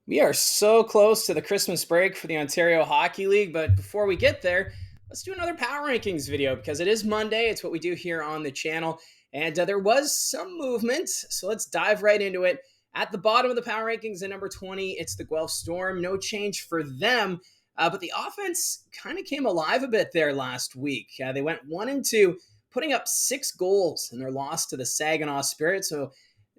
We are so close to the Christmas break for the Ontario Hockey League, but before we get there, let's do another Power Rankings video because it is Monday. It's what we do here on the channel, and there was some movement, so let's dive right into it. At the bottom of the Power Rankings at number 20, it's the Guelph Storm. No change for them, but the offense kind of came alive a bit there last week. They went 1-2, putting up 6 goals in their loss to the Saginaw Spirit, so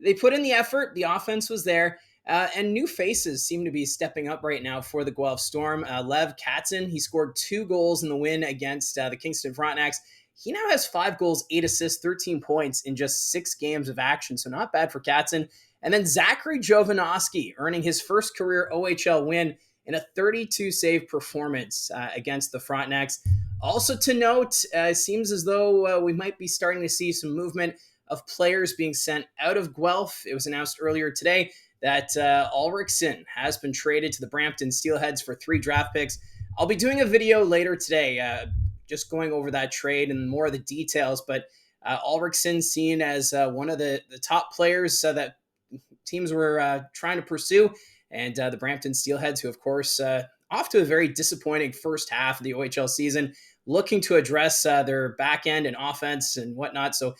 they put in the effort. The offense was there. And new faces seem to be stepping up right now for the Guelph Storm. Lev Katzen, he scored 2 goals in the win against the Kingston Frontenacs. He now has 5 goals, 8 assists, 13 points in just 6 games of action, so not bad for Katzen. And then Zachary Jovanovski earning his first career OHL win in a 32-save performance against the Frontenacs. Also to note, it seems as though we might be starting to see some movement of players being sent out of Guelph. It was announced earlier today that Ulrichsen has been traded to the Brampton Steelheads for 3 draft picks. I'll be doing a video later today just going over that trade and more of the details, but Ulrichsen seen as one of the top players that teams were trying to pursue, and the Brampton Steelheads, who, of course, off to a very disappointing first half of the OHL season, looking to address their back end and offense and whatnot. So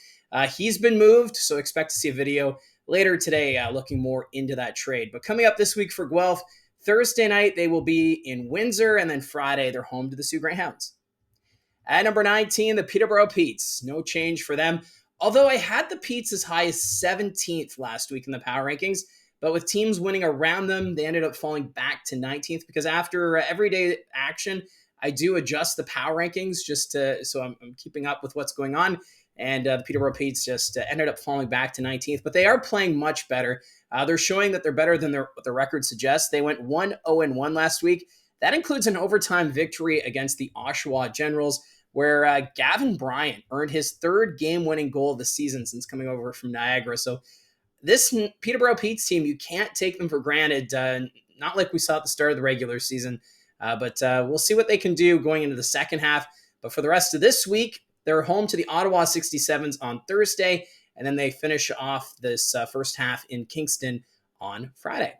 he's been moved, so expect to see a video later today looking more into that trade. But coming up this week for Guelph, Thursday night they will be in Windsor, and then Friday they're home to the Sioux Greyhounds. At number 19, the Peterborough Petes. No change for them. Although I had the Petes as high as 17th last week in the power rankings, but with teams winning around them, they ended up falling back to 19th because after everyday action, I do adjust the power rankings so I'm keeping up with what's going on. And the Peterborough Petes just ended up falling back to 19th, but they are playing much better. They're showing that they're better than what their record suggests. They went 1-0-1 last week. That includes an overtime victory against the Oshawa Generals, where Gavin Bryant earned his 3rd game-winning goal of the season since coming over from Niagara. So this Peterborough Petes team, you can't take them for granted, not like we saw at the start of the regular season, but we'll see what they can do going into the second half. But for the rest of this week, they're home to the Ottawa 67s on Thursday, and then they finish off this first half in Kingston on Friday.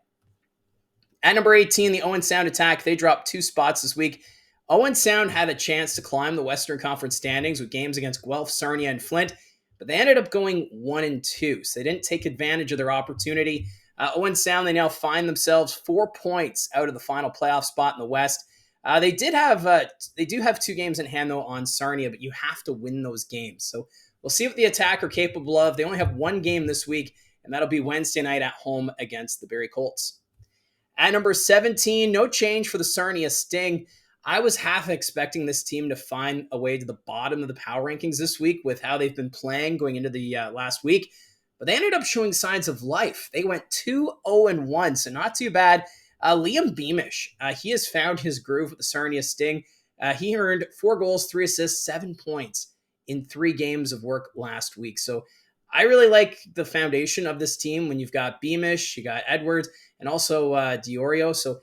At number 18, the Owen Sound Attack. They dropped 2 spots this week. Owen Sound had a chance to climb the Western Conference standings with games against Guelph, Sarnia, and Flint, but they ended up going 1-2, so they didn't take advantage of their opportunity. Owen Sound, they now find themselves 4 points out of the final playoff spot in the West. They do have 2 games in hand though on Sarnia, but you have to win those games. So we'll see what the Attack are capable of. They only have 1 game this week, and that'll be Wednesday night at home against the Barrie Colts. At number 17, no change for the Sarnia Sting. I was half expecting this team to find a way to the bottom of the power rankings this week with how they've been playing going into the last week, but they ended up showing signs of life. They went 2-0-1, so not too bad. Liam Beamish, he has found his groove with the Sarnia Sting. He earned 4 goals, 3 assists, 7 points in 3 games of work last week. So I really like the foundation of this team when you've got Beamish, you got Edwards, and also Diorio. So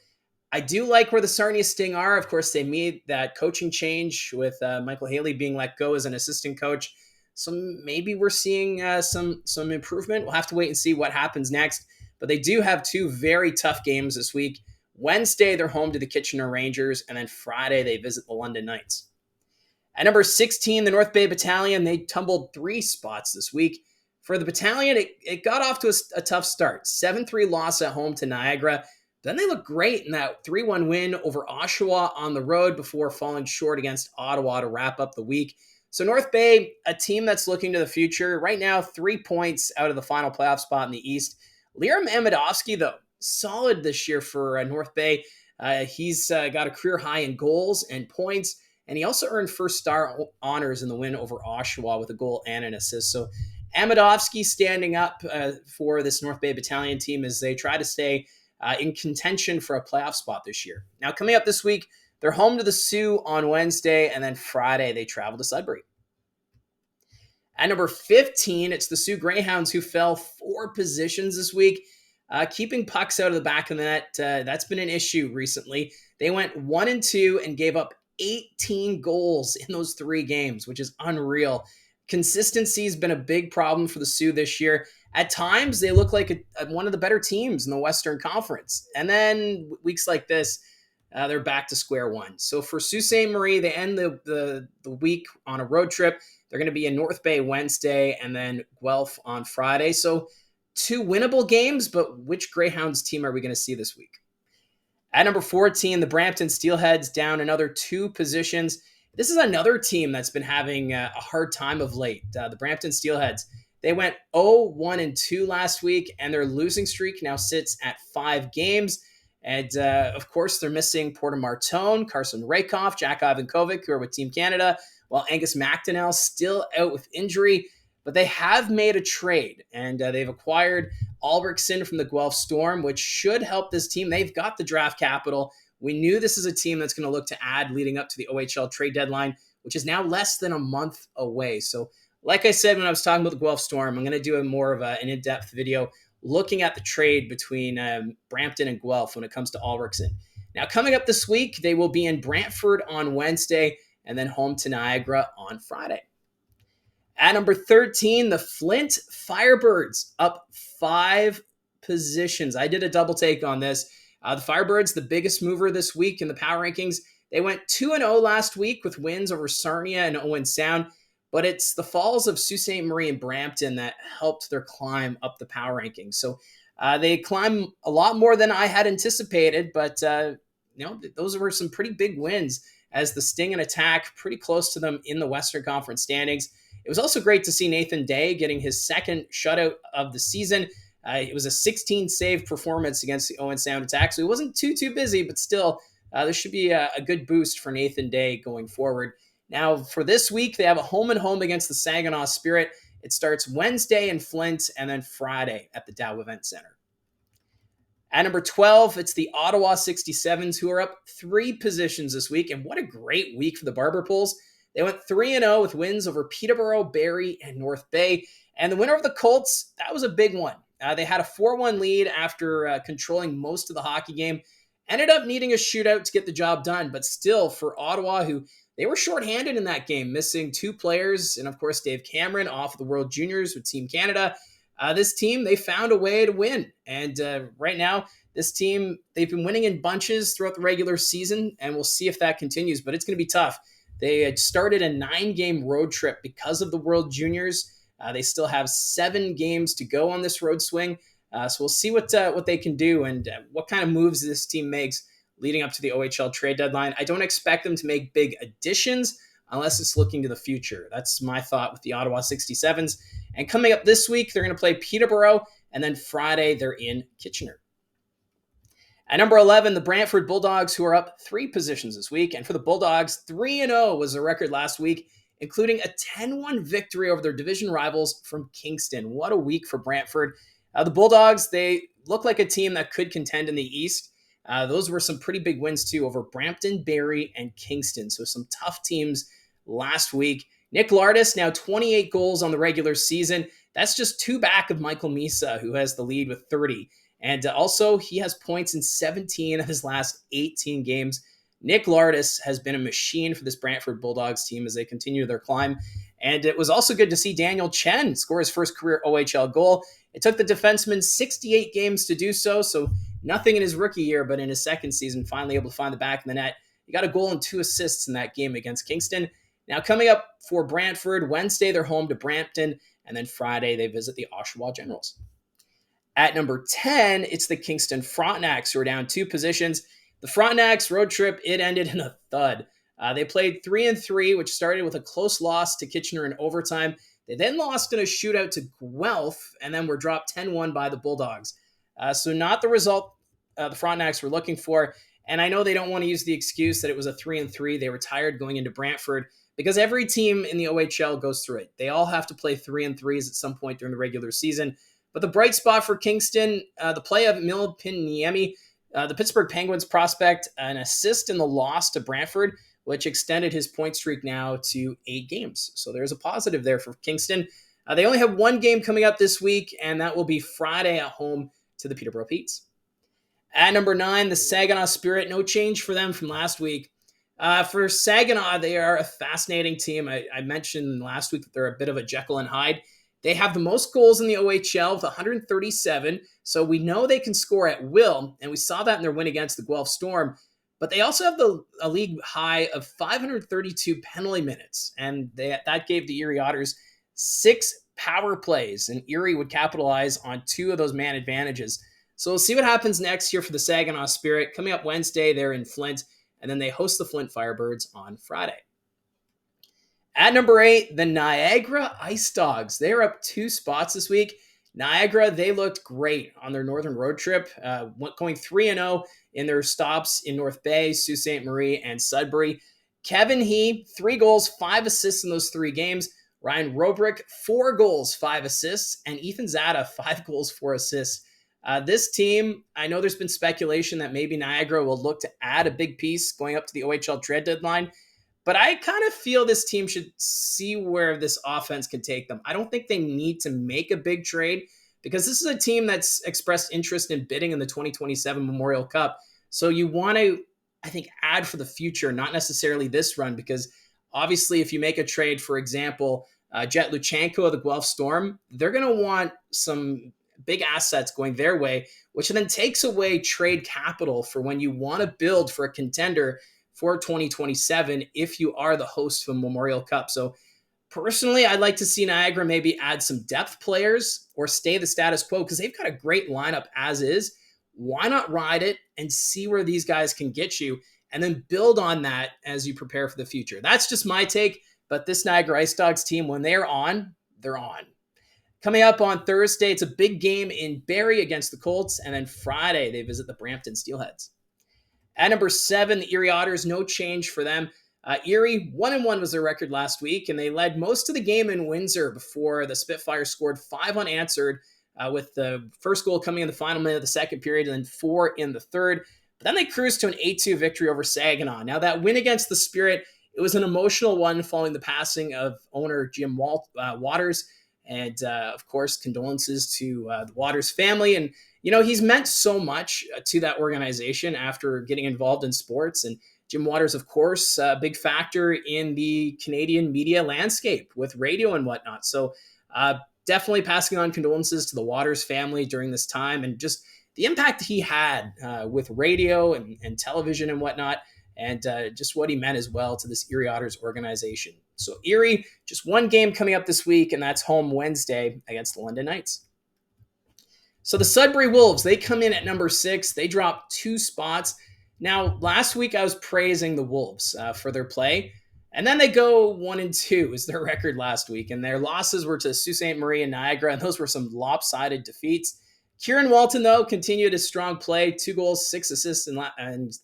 I do like where the Sarnia Sting are. Of course, they made that coaching change with Michael Haley being let go as an assistant coach. So maybe we're seeing some improvement. We'll have to wait and see what happens next. But they do have 2 very tough games this week. Wednesday, they're home to the Kitchener Rangers, and then Friday, they visit the London Knights. At number 16, the North Bay Battalion, they tumbled 3 spots this week. For the Battalion, it got off to a tough start. 7-3 loss at home to Niagara. Then they looked great in that 3-1 win over Oshawa on the road before falling short against Ottawa to wrap up the week. So North Bay, a team that's looking to the future. Right now, 3 points out of the final playoff spot in the East. Liam Amidovsky, though, solid this year for North Bay. He's got a career high in goals and points, and he also earned first star honors in the win over Oshawa with a goal and an assist. So Amidovsky standing up for this North Bay Battalion team as they try to stay in contention for a playoff spot this year. Now, coming up this week, they're home to the Sioux on Wednesday, and then Friday they travel to Sudbury. At number 15, it's the Sioux Greyhounds, who fell 4 positions this week. Keeping pucks out of the back of the net, that's been an issue recently. They went 1-2 and gave up 18 goals in those 3 games, which is unreal. Consistency has been a big problem for the Sioux this year. At times, they look like one of the better teams in the Western Conference. And then weeks like this, they're back to square one. So for Sault Ste. Marie, they end the week on a road trip. They're going to be in North Bay Wednesday and then Guelph on Friday. So two winnable games, but which Greyhounds team are we going to see this week? At number 14, the Brampton Steelheads down another 2 positions. This is another team that's been having a hard time of late. The Brampton Steelheads, they went 0-1-2 last week, and their losing streak now sits at 5 games. And of course, they're missing Porter Martone, Carson Rakoff, Jack Ivankovic, who are with Team Canada, while Angus McDonnell still out with injury. But they have made a trade, and they've acquired Ulrichsen from the Guelph Storm, which should help this team. They've got the draft capital. We knew this is a team that's going to look to add leading up to the OHL trade deadline, which is now less than a month away. So, like I said when I was talking about the Guelph Storm, I'm going to do more of an in-depth video looking at the trade between Brampton and Guelph when it comes to Ulrichsen. Now, coming up this week, they will be in Brantford on Wednesday and then home to Niagara on Friday. At number 13, the Flint Firebirds up 5 positions. I did a double take on this. The Firebirds, the biggest mover this week in the power rankings. They went 2-0 last week with wins over Sarnia and Owen Sound, but it's the falls of Sault Ste. Marie and Brampton that helped their climb up the power rankings. So they climb a lot more than I had anticipated, but those were some pretty big wins as the Sting and Attack pretty close to them in the Western Conference standings. It was also great to see Nathan Day getting his second shutout of the season. It was a 16-save performance against the Owen Sound Attack, so he wasn't too busy, but still, there should be a good boost for Nathan Day going forward. Now, for this week, they have a home-and-home against the Saginaw Spirit. It starts Wednesday in Flint and then Friday at the Dow Event Center. At number 12, it's the Ottawa 67s, who are up 3 positions this week, and what a great week for the Barber Pools. They went 3-0 with wins over Peterborough, Barrie, and North Bay. And the winner of the Colts, that was a big one. They had a 4-1 lead after controlling most of the hockey game. Ended up needing a shootout to get the job done. But still, for Ottawa, who they were shorthanded in that game, missing 2 players. And of course, Dave Cameron off of the World Juniors with Team Canada. This team, they found a way to win. And right now, this team, they've been winning in bunches throughout the regular season. And we'll see if that continues. But it's going to be tough. They had started a 9-game road trip because of the World Juniors. They still have 7 games to go on this road swing. So we'll see what they can do and what kind of moves this team makes leading up to the OHL trade deadline. I don't expect them to make big additions unless it's looking to the future. That's my thought with the Ottawa 67s. And coming up this week, they're going to play Peterborough, and then Friday, they're in Kitchener. At number 11, the Brantford Bulldogs, who are up 3 positions this week. And for the Bulldogs, 3-0 was the record last week, including a 10-1 victory over their division rivals from Kingston. What a week for Brantford. The Bulldogs, they look like a team that could contend in the East. Those were some pretty big wins, too, over Brampton, Barrie, and Kingston. So some tough teams last week. Nick Lardis, now 28 goals on the regular season. That's just 2 back of Michael Misa, who has the lead with 30. And also, he has points in 17 of his last 18 games. Nick Lardis has been a machine for this Brantford Bulldogs team as they continue their climb. And it was also good to see Daniel Chen score his first career OHL goal. It took the defenseman 68 games to do so nothing in his rookie year, but in his second season, finally able to find the back of the net. He got a goal and 2 assists in that game against Kingston. Now, coming up for Brantford, Wednesday, they're home to Brampton, and then Friday, they visit the Oshawa Generals. At number 10, it's the Kingston Frontenacs, who are down 2 positions. The Frontenacs road trip, it ended in a thud. They played 3-3, which started with a close loss to Kitchener in overtime. They then lost in a shootout to Guelph, and then were dropped 10-1 by the Bulldogs. So not the result the Frontenacs were looking for. And I know they don't want to use the excuse that it was a 3-3. They were tired going into Brantford, because every team in the OHL goes through it. They all have to play 3-3s at some point during the regular season. But the bright spot for Kingston, the play of Milipiniemi, the Pittsburgh Penguins prospect, an assist in the loss to Brantford, which extended his point streak now to 8 games. So there's a positive there for Kingston. They only have 1 game coming up this week, and that will be Friday at home to the Peterborough Petes. At number 9, the Saginaw Spirit, no change for them from last week. For Saginaw, they are a fascinating team. I mentioned last week that they're a bit of a Jekyll and Hyde. They have the most goals in the OHL with 137, so we know they can score at will, and we saw that in their win against the Guelph Storm. But they also have a league high of 532 penalty minutes, and that gave the Erie Otters 6 power plays, and Erie would capitalize on 2 of those man advantages. So we'll see what happens next here for the Saginaw Spirit. Coming up Wednesday, they're in Flint, and then they host the Flint Firebirds on Friday. At number 8, the Niagara Icedogs. They're up 2 spots this week. Niagara, they looked great on their northern road trip, going 3-0 in their stops in North Bay, Sault Ste. Marie, and Sudbury. Kevin He, 3 goals, 5 assists in those 3 games. Ryan Robrick, 4 goals, 5 assists. And Ethan Zada, 5 goals, 4 assists. This team, I know there's been speculation that maybe Niagara will look to add a big piece going up to the OHL trade deadline. But I kind of feel this team should see where this offense can take them. I don't think they need to make a big trade because this is a team that's expressed interest in bidding in the 2027 Memorial Cup. So you want to, I think, add for the future, not necessarily this run, because obviously if you make a trade, for example, Jet Luchenko of the Guelph Storm, they're going to want some big assets going their way, which then takes away trade capital for when you want to build for a contender for 2027 if you are the host of a Memorial Cup. So personally, I'd like to see Niagara maybe add some depth players or stay the status quo because they've got a great lineup as is. Why not ride it and see where these guys can get you and then build on that as you prepare for the future? That's just my take, but this Niagara Icedogs team, when they're on, they're on. Coming up on Thursday, it's a big game in Barrie against the Colts, and then Friday, they visit the Brampton Steelheads. At number 7, the Erie Otters, no change for them. Erie, 1-1 was their record last week, and they led most of the game in Windsor before the Spitfires scored 5 unanswered, with the first goal coming in the final minute of the second period and then 4 in the third. But then they cruised to an 8-2 victory over Saginaw. Now, that win against the Spirit, it was an emotional one following the passing of owner Jim Waters. And, of course, condolences to the Waters family. And, you know, he's meant so much to that organization after getting involved in sports. And Jim Waters, of course, a big factor in the Canadian media landscape with radio and whatnot. So definitely passing on condolences to the Waters family during this time and just the impact he had with radio and television and whatnot. And just what he meant as well to this Erie Otters organization. So Erie, just one game coming up this week, and that's home Wednesday against the London Knights. So the Sudbury Wolves, they come in at number 6. They drop 2 spots. Now, last week I was praising the Wolves for their play, and then they go 1-2 is their record last week, and their losses were to Sault Ste. Marie and Niagara, and those were some lopsided defeats. Kieran Walton, though, continued his strong play, 2 goals, 6 assists in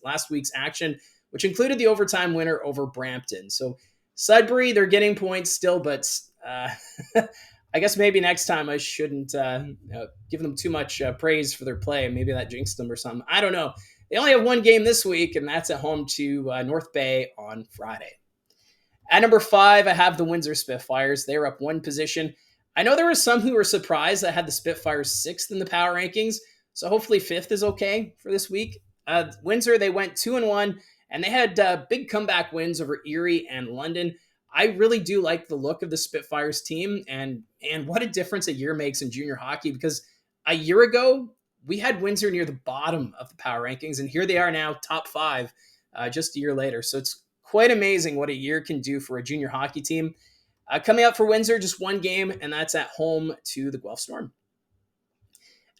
last week's action, which included the overtime winner over Brampton. So Sudbury, they're getting points still, but I guess maybe next time I shouldn't give them too much praise for their play. Maybe that jinxed them or something. I don't know. They only have one game this week, and that's at home to North Bay on Friday. At number 5, I have the Windsor Spitfires. They're up 1 position. I know there were some who were surprised that I had the Spitfires 6th in the power rankings, so hopefully 5th is okay for this week. Windsor, they went 2-1. And they had big comeback wins over Erie and London. I really do like the look of the Spitfires team, and what a difference a year makes in junior hockey, because a year ago, we had Windsor near the bottom of the power rankings, and here they are now, top 5, just a year later. So it's quite amazing what a year can do for a junior hockey team. Coming up for Windsor, just one game, and that's at home to the Guelph Storm.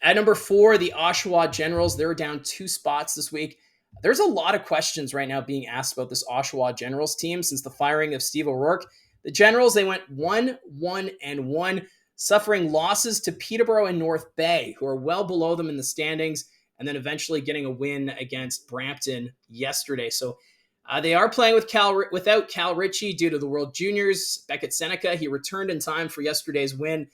At number 4, the Oshawa Generals. They're down 2 spots this week. There's a lot of questions right now being asked about this Oshawa Generals team since the firing of Steve O'Rourke. The Generals, they went 1-1-1, suffering losses to Peterborough and North Bay, who are well below them in the standings, and then eventually getting a win against Brampton yesterday. So they are playing without Cal Ritchie due to the World Juniors. Beckett Seneca, he returned in time for yesterday's win.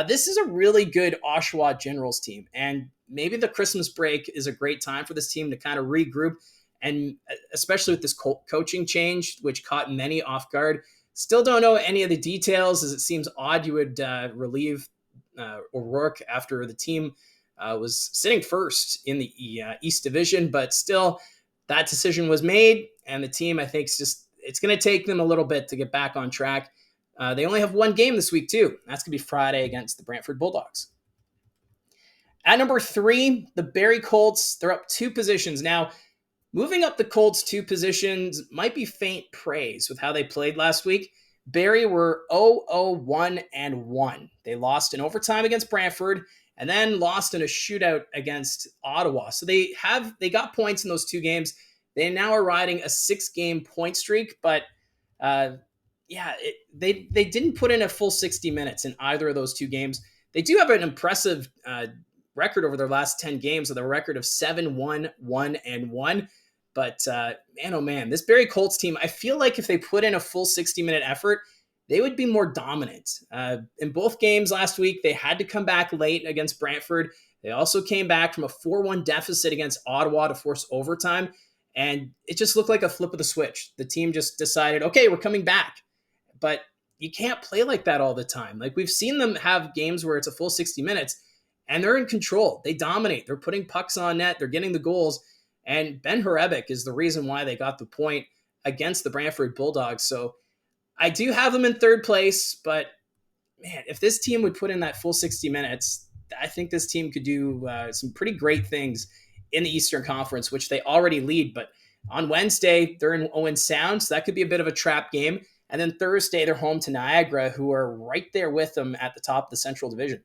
This is a really good Oshawa Generals team, and maybe the Christmas break is a great time for this team to kind of regroup, and especially with this coaching change, which caught many off guard. Still don't know any of the details, as it seems odd you would relieve O'Rourke after the team was sitting first in the East Division, but still, that decision was made, and the team, I think, it's going to take them a little bit to get back on track. They only have one game this week, too. That's going to be Friday against the Brantford Bulldogs. At number 3, the Barrie Colts. They're up 2 positions. Now, moving up the Colts 2 positions might be faint praise with how they played last week. Barrie were 0-1-1. They lost in overtime against Brantford and then lost in a shootout against Ottawa. So they got points in those 2 games. They now are riding a 6-game point streak, but uh, they didn't put in a full 60 minutes in either of those 2 games. They do have an impressive record over their last 10 games with a record of 7-1-1-1. But man, oh man, this Barrie Colts team, I feel like if they put in a full 60-minute effort, they would be more dominant. In both games last week, they had to come back late against Brantford. They also came back from a 4-1 deficit against Ottawa to force overtime. And it just looked like a flip of the switch. The team just decided, okay, we're coming back. But you can't play like that all the time. Like, we've seen them have games where it's a full 60 minutes and they're in control. They dominate. They're putting pucks on net. They're getting the goals. And Ben Horebic is the reason why they got the point against the Brantford Bulldogs. So I do have them in 3rd place, but man, if this team would put in that full 60 minutes, I think this team could do some pretty great things in the Eastern Conference, which they already lead. But on Wednesday, they're in Owen Sound, so that could be a bit of a trap game. And then Thursday, they're home to Niagara, who are right there with them at the top of the Central Division.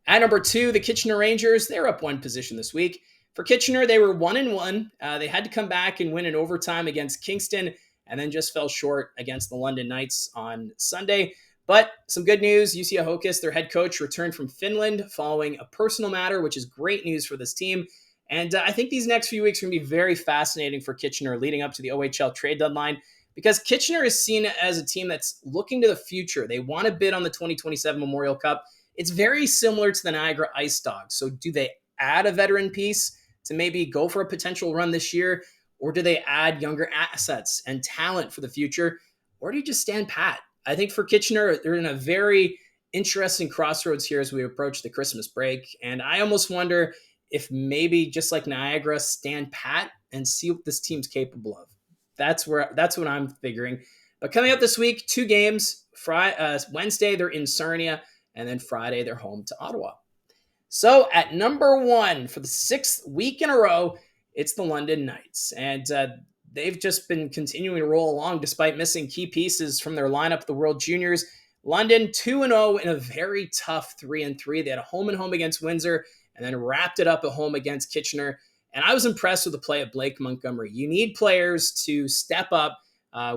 At number 2, the Kitchener Rangers. They're up 1 position this week. For Kitchener, they were 1-1. They had to come back and win in overtime against Kingston and then just fell short against the London Knights on Sunday. But some good news, Jussi Ahokas, their head coach, returned from Finland following a personal matter, which is great news for this team. And I think these next few weeks are going to be very fascinating for Kitchener leading up to the OHL trade deadline, because Kitchener is seen as a team that's looking to the future. They want to bid on the 2027 Memorial Cup. It's very similar to the Niagara Icedogs. So do they add a veteran piece to maybe go for a potential run this year? Or do they add younger assets and talent for the future? Or do you just stand pat? I think for Kitchener, they're in a very interesting crossroads here as we approach the Christmas break. And I almost wonder if maybe just like Niagara, stand pat and see what this team's capable of. That's what I'm figuring. But coming up this week, 2 games. Wednesday, they're in Sarnia, and then Friday, they're home to Ottawa. So at number 1 for the 6th week in a row, it's the London Knights. And they've just been continuing to roll along despite missing key pieces from their lineup at the World Juniors. London 2-0 in a very tough 3-3. They had a home-and-home against Windsor and then wrapped it up at home against Kitchener. And I was impressed with the play of Blake Montgomery. You need players to step up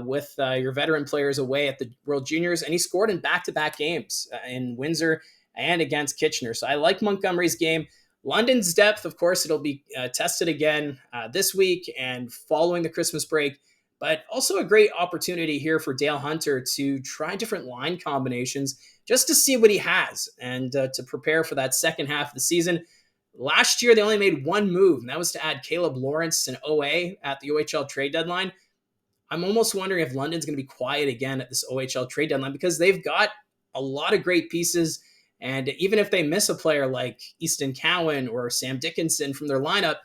with your veteran players away at the World Juniors, and he scored in back-to-back games in Windsor and against Kitchener. So I like Montgomery's game. London's depth, of course, it'll be tested again this week and following the Christmas break, but also a great opportunity here for Dale Hunter to try different line combinations just to see what he has and to prepare for that second half of the season. Last year, they only made 1 move, and that was to add Caleb Lawrence and OA at the OHL trade deadline. I'm almost wondering if London's going to be quiet again at this OHL trade deadline, because they've got a lot of great pieces. And even if they miss a player like Easton Cowan or Sam Dickinson from their lineup,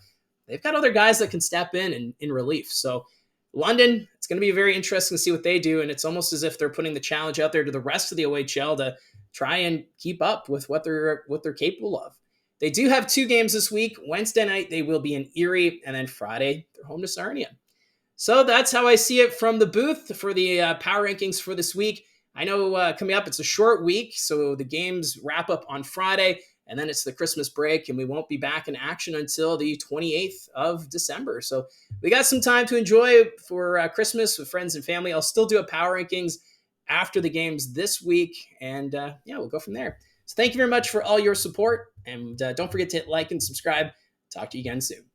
they've got other guys that can step in relief. So London, it's going to be very interesting to see what they do. And it's almost as if they're putting the challenge out there to the rest of the OHL to try and keep up with what they're capable of. They do have 2 games this week. Wednesday night, they will be in Erie, and then Friday, they're home to Sarnia. So that's how I see it from the booth for the power rankings for this week. I know coming up, it's a short week, so the games wrap up on Friday, and then it's the Christmas break, and we won't be back in action until the 28th of December. So we got some time to enjoy for Christmas with friends and family. I'll still do a power rankings after the games this week, and we'll go from there. So thank you very much for all your support, and don't forget to hit like and subscribe. Talk to you again soon.